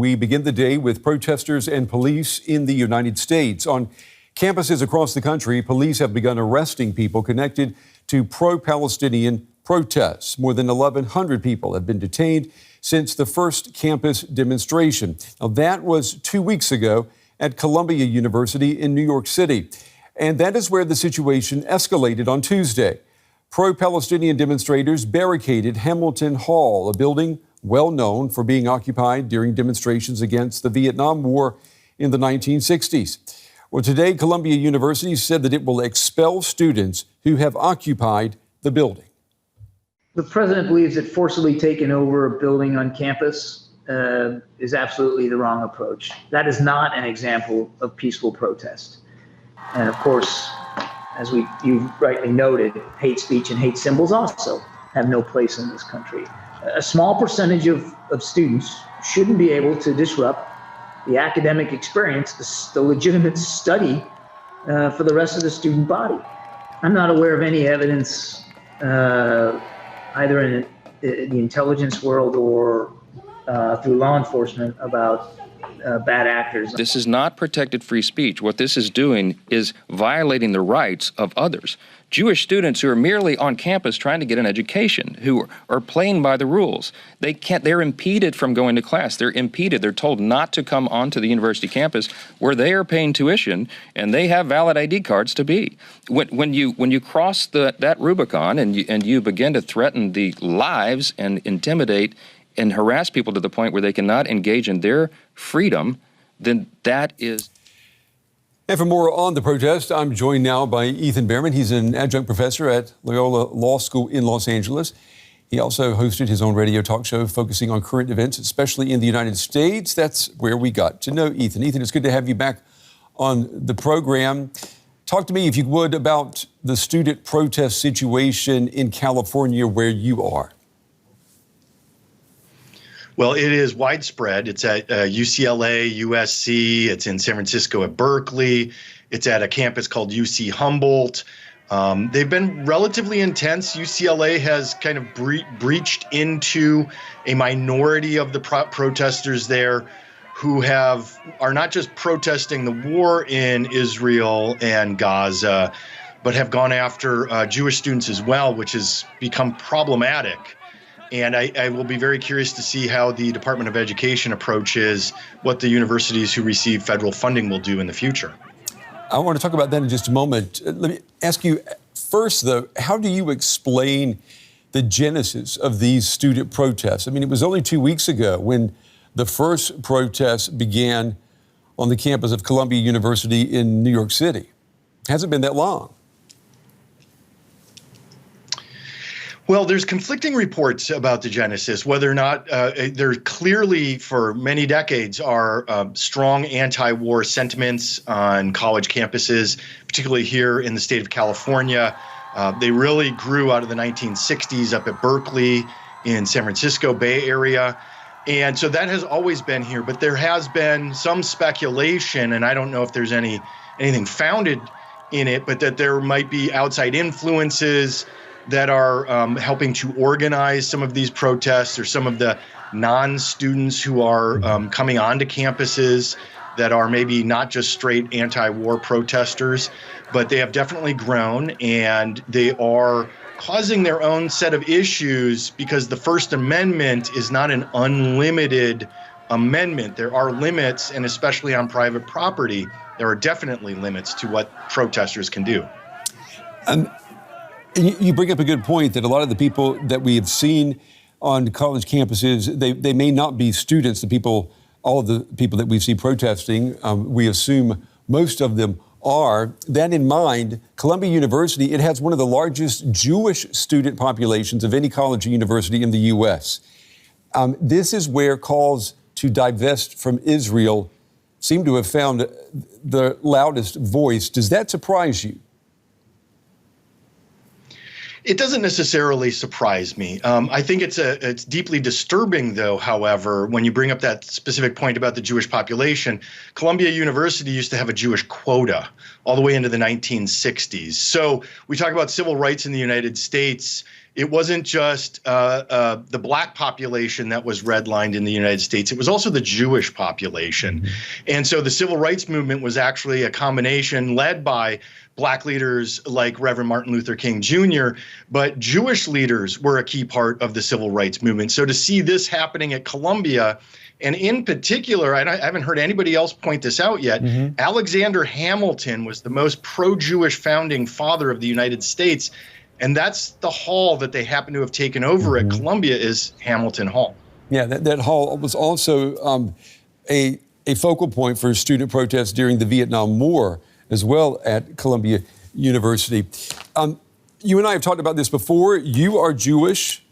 We begin the day with protesters and police in the United States. On campuses across the country, police have begun arresting people connected to pro-Palestinian protests. More than 1,100 people have been detained since the first campus demonstration. Now, that was 2 weeks ago at Columbia University in New York City. And that is where the situation escalated on Tuesday. Pro-Palestinian demonstrators barricaded Hamilton Hall, a building well known for being occupied during demonstrations against the Vietnam War in the 1960s. Well, today, Columbia University said that it will expel students who have occupied the building. The president believes that forcibly taking over a building on campus is absolutely the wrong approach. That is not an example of peaceful protest. And of course, as you rightly noted, hate speech and hate symbols also have no place in this country. A small percentage of students shouldn't be able to disrupt the academic experience, the legitimate study for the rest of the student body. I'm not aware of any evidence either in the intelligence world or through law enforcement about bad actors. This is not protected free speech. What this is doing is violating the rights of others. Jewish students who are merely on campus trying to get an education, who are playing by the rules. They're impeded from going to class. They're impeded. They're told not to come onto the university campus where they are paying tuition and they have valid ID cards to be. When you cross that Rubicon and you begin to threaten the lives and intimidate and harass people to the point where they cannot engage in their freedom, then that is... And for more on the protest, I'm joined now by Ethan Bearman. He's an adjunct professor at Loyola Law School in Los Angeles. He also hosted his own radio talk show focusing on current events, especially in the United States. That's where we got to know Ethan. Ethan, it's good to have you back on the program. Talk to me, if you would, about the student protest situation in California where you are. Well, it is widespread. It's at UCLA, USC. It's in San Francisco at Berkeley. It's at a campus called UC Humboldt. They've been relatively intense. UCLA has kind of breached into a minority of the protesters there who are not just protesting the war in Israel and Gaza, but have gone after Jewish students as well, which has become problematic. And I will be very curious to see how the Department of Education approaches what the universities who receive federal funding will do in the future. I want to talk about that in just a moment. Let me ask you first, though, how do you explain the genesis of these student protests? I mean, it was only 2 weeks ago when the first protests began on the campus of Columbia University in New York City. It hasn't been that long. Well, there's conflicting reports about the genesis, whether or not there clearly for many decades are strong anti-war sentiments on college campuses, particularly here in the state of California. They really grew out of the 1960s up at Berkeley in San Francisco Bay Area. And so that has always been here, but there has been some speculation, and I don't know if there's anything founded in it, but that there might be outside influences that are helping to organize some of these protests, or some of the non-students who are coming onto campuses that are maybe not just straight anti-war protesters, but they have definitely grown, and they are causing their own set of issues because the First Amendment is not an unlimited amendment. There are limits, and especially on private property, there are definitely limits to what protesters can do. You bring up a good point that a lot of the people that we have seen on college campuses, they may not be students. All of the people that we see protesting, we assume most of them are. That in mind, Columbia University, it has one of the largest Jewish student populations of any college or university in the U.S. This is where calls to divest from Israel seem to have found the loudest voice. Does that surprise you? It doesn't necessarily surprise me. I think it's deeply disturbing, though, however, when you bring up that specific point about the Jewish population. Columbia University used to have a Jewish quota all the way into the 1960s. So we talk about civil rights in the United States it wasn't just the black population that was redlined in the United States. It was also the Jewish population. And so the civil rights movement was actually a combination led by black leaders like Reverend Martin Luther King Jr., but Jewish leaders were a key part of the civil rights movement. So to see this happening at Columbia, and in particular, I haven't heard anybody else point this out yet, Alexander Hamilton was the most pro-Jewish founding father of the United States. And that's the hall that they happen to have taken over at Columbia, is Hamilton Hall. Yeah, that hall was also a focal point for student protests during the Vietnam War as well at Columbia University. You and I have talked about this before. You are Jewish,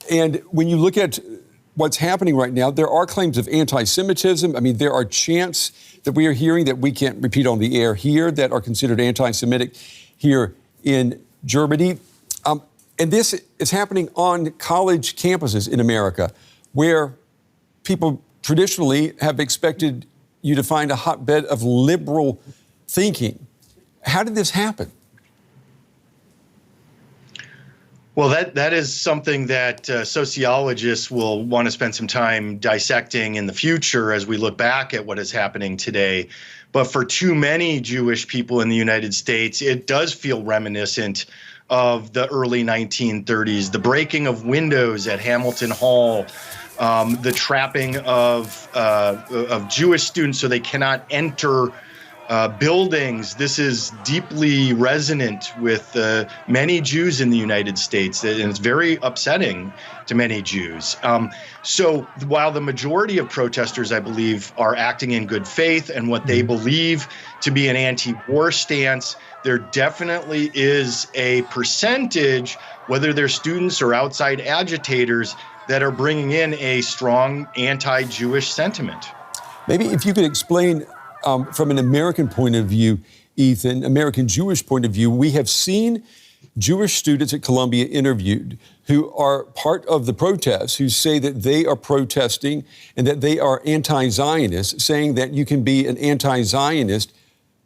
and when you look at what's happening right now, there are claims of anti-Semitism. I mean, there are chants that we are hearing that we can't repeat on the air here that are considered anti-Semitic here in Germany. And this is happening on college campuses in America, where people traditionally have expected you to find a hotbed of liberal thinking. How did this happen? Well, that is something that sociologists will want to spend some time dissecting in the future as we look back at what is happening today. But for too many Jewish people in the United States, it does feel reminiscent of the early 1930s, the breaking of windows at Hamilton Hall, the trapping of Jewish students so they cannot enter buildings. This is deeply resonant with many Jews in the United States, and it's very upsetting to many Jews. So while the majority of protesters, I believe, are acting in good faith and what they believe to be an anti-war stance, there definitely is a percentage, whether they're students or outside agitators, that are bringing in a strong anti-Jewish sentiment. Maybe if you could explain from an American point of view, Ethan, American Jewish point of view, we have seen Jewish students at Columbia interviewed who are part of the protests, who say that they are protesting and that they are anti-Zionist, saying that you can be an anti-Zionist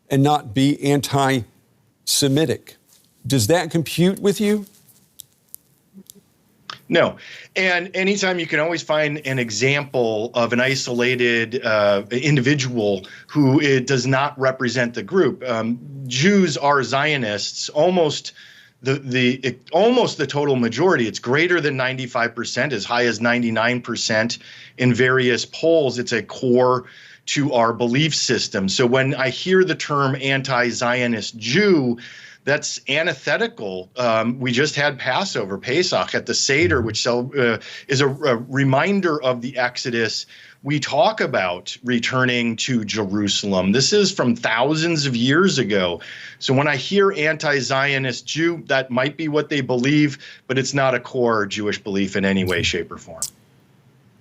and not be anti-Semitic. Does that compute with you? No. And anytime you can always find an example of an isolated individual who it does not represent the group. Jews are Zionists, almost the total majority. It's greater than 95%, as high as 99% in various polls. It's a core to our belief system. So when I hear the term anti-Zionist Jew, that's antithetical. We just had Passover, Pesach, at the Seder, which is a reminder of the Exodus. We talk about returning to Jerusalem. This is from thousands of years ago. So when I hear anti-Zionist Jew, that might be what they believe, but it's not a core Jewish belief in any way, shape, or form.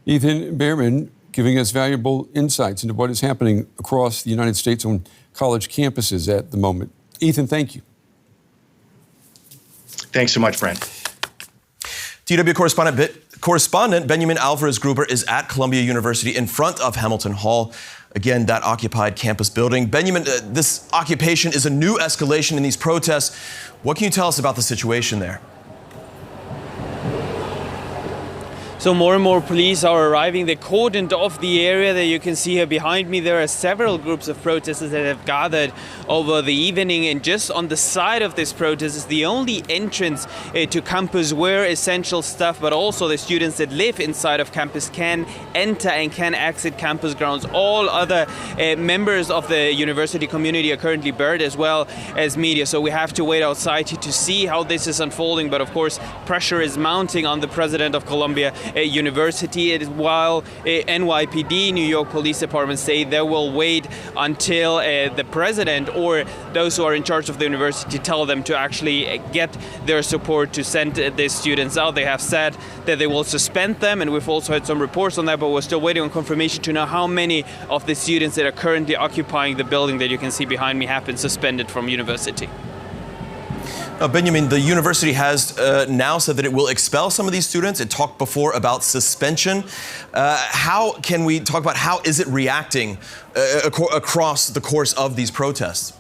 Ethan Bearman giving us valuable insights into what is happening across the United States on college campuses at the moment. Ethan, thank you. Thanks so much, Brent. DW correspondent Benjamin Alvarez Gruber is at Columbia University in front of Hamilton Hall. Again, that occupied campus building. Benjamin, this occupation is a new escalation in these protests. What can you tell us about the situation there? So more and more police are arriving. They cordoned off the area that you can see here behind me. There are several groups of protesters that have gathered over the evening, and just on the side of this protest is the only entrance to campus where essential staff, but also the students that live inside of campus, can enter and can exit campus grounds. All other members of the university community are currently buried, as well as media. So we have to wait outside to see how this is unfolding. But of course, pressure is mounting on the president of Columbia University, while NYPD, New York Police Department, say they will wait until the president or those who are in charge of the university tell them to actually get their support to send the students out. They have said that they will suspend them, and we've also had some reports on that, but we're still waiting on confirmation to know how many of the students that are currently occupying the building that you can see behind me have been suspended from university. Benjamin, the university has now said that it will expel some of these students. It talked before about suspension. How can we talk about how is it reacting across the course of these protests?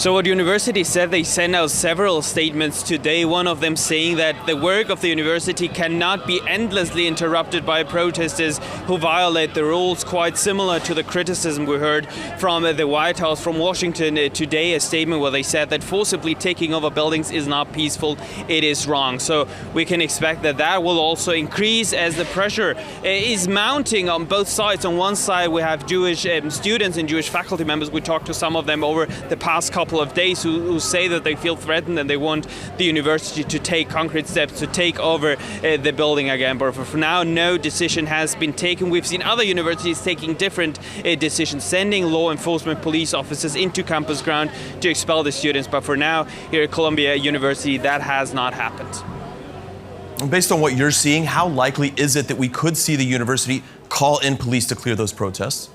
So what university said, they sent out several statements today, one of them saying that the work of the university cannot be endlessly interrupted by protesters who violate the rules, quite similar to the criticism we heard from the White House, from Washington today, a statement where they said that forcibly taking over buildings is not peaceful, it is wrong. So we can expect that that will also increase as the pressure is mounting on both sides. On one side we have Jewish students and Jewish faculty members. We talked to some of them over the past couple of days who say that they feel threatened and they want the university to take concrete steps to take over the building again. But for now, no decision has been taken. We've seen other universities taking different decisions, sending law enforcement police officers into campus ground to expel the students. But for now, here at Columbia University, that has not happened. Based on what you're seeing, how likely is it that we could see the university call in police to clear those protests?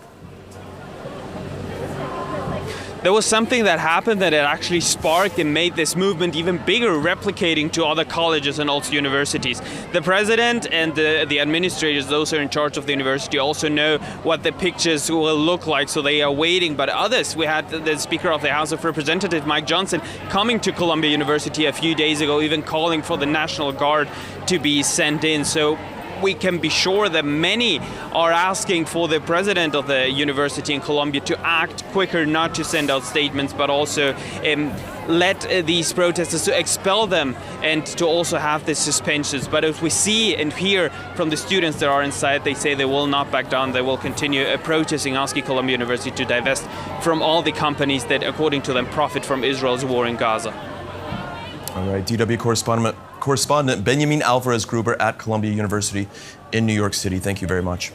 There was something that happened that it actually sparked and made this movement even bigger, replicating to other colleges and also universities. The president and the administrators, those who are in charge of the university, also know what the pictures will look like, so they are waiting. But others, we had the Speaker of the House of Representatives, Mike Johnson, coming to Columbia University a few days ago, even calling for the National Guard to be sent in. So we can be sure that many are asking for the president of the university in Columbia to act quicker, not to send out statements, but also let these protesters to expel them and to also have the suspensions. But as we see and hear from the students that are inside, they say they will not back down. They will continue protesting, asking Columbia University to divest from all the companies that, according to them, profit from Israel's war in Gaza. All right, DW correspondent Benjamin Alvarez Gruber at Columbia University in New York City. Thank you very much.